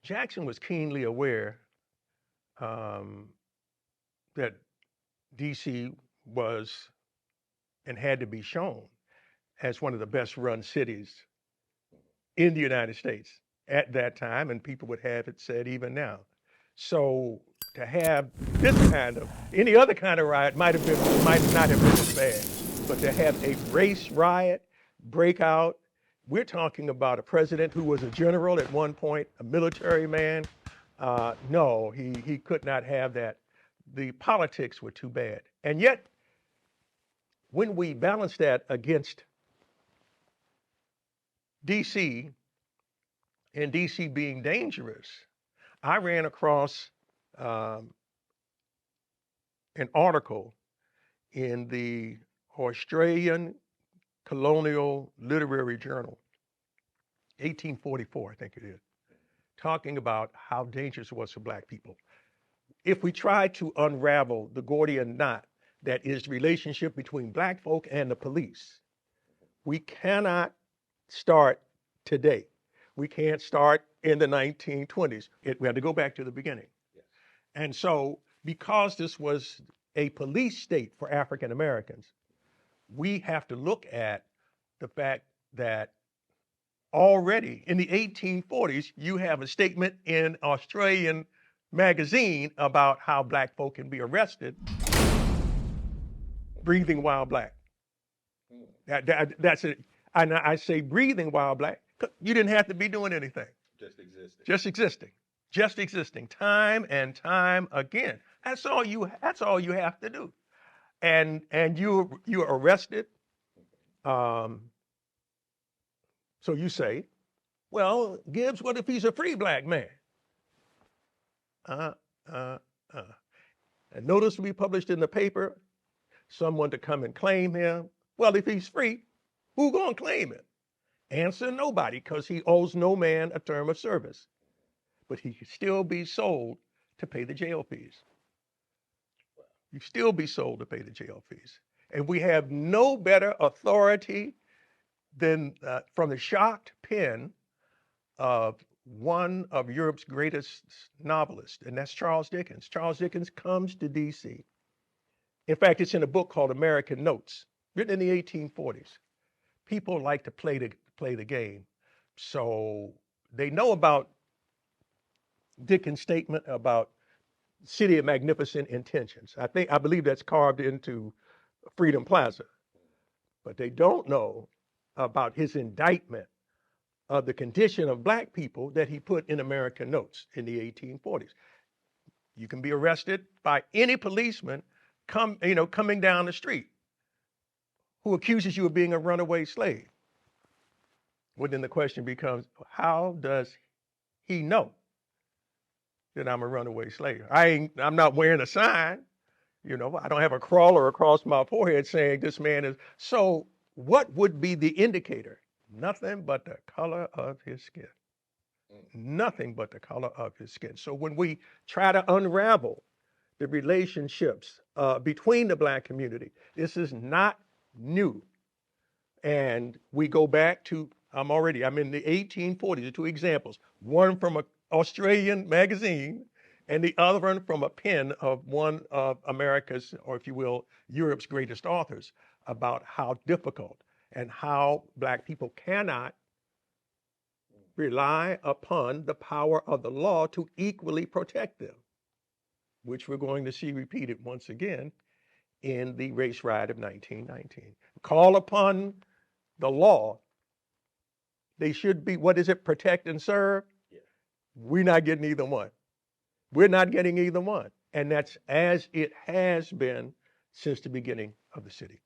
Jackson was keenly aware that DC was and had to be shown as one of the best run cities in the United States at that time, and people would have it said even now. So to have this kind of, any other kind of riot might not have been as bad, but to have a race riot break out, we're talking about a president who was a general at one point, a military man. No, he could not have that. The politics were too bad. And yet, when we balance that against DC and DC being dangerous, I ran across an article in the Australian Colonial Literary Journal, 1844, I think it is, talking about how dangerous it was for Black people. If we try to unravel the Gordian knot that is the relationship between Black folk and the police, we cannot start today. We can't start in the 1920s. We had to go back to the beginning. Yes. And so, because this was a police state for African Americans, we have to look at the fact that already in the 1840s, you have a statement in Australian magazine about how Black folk can be arrested breathing while Black. That's it. And I say breathing while Black. You didn't have to be doing anything. Just existing. Just existing. Just existing. Time and time again. That's all you have to do. And you're arrested. So you say, well, Gibbs, what if he's a free Black man? A notice will be published in the paper, someone to come and claim him. Well, if he's free, who gonna claim him? Answer, nobody, because he owes no man a term of service. But he can still be sold to pay the jail fees. You still be sold to pay the jail fees. And we have no better authority than from the shocked pen of one of Europe's greatest novelists, and that's Charles Dickens. Charles Dickens comes to DC. In fact, it's in a book called American Notes, written in the 1840s. People like to play the game. So they know about Dickens' statement about City of Magnificent Intentions. I believe that's carved into Freedom Plaza. But they don't know about his indictment of the condition of Black people that he put in American Notes in the 1840s. You can be arrested by any policeman coming down the street who accuses you of being a runaway slave. Well, then the question becomes, how does he know that I'm a runaway slave? I'm not wearing a sign, I don't have a crawler across my forehead saying this man is. So what would be the indicator? Nothing but the color of his skin. Nothing but the color of his skin. So when we try to unravel the relationships between the Black community, this is not new. And we go back to, I'm in the 1840s, the two examples, one from an Australian magazine and the other one from a pen of one of America's, or if you will, Europe's greatest authors, about how difficult and how Black people cannot rely upon the power of the law to equally protect them, which we're going to see repeated once again in the race riot of 1919. Call upon the law. They should be, protect and serve? Yeah. We're not getting either one. We're not getting either one. And that's as it has been since the beginning of the city.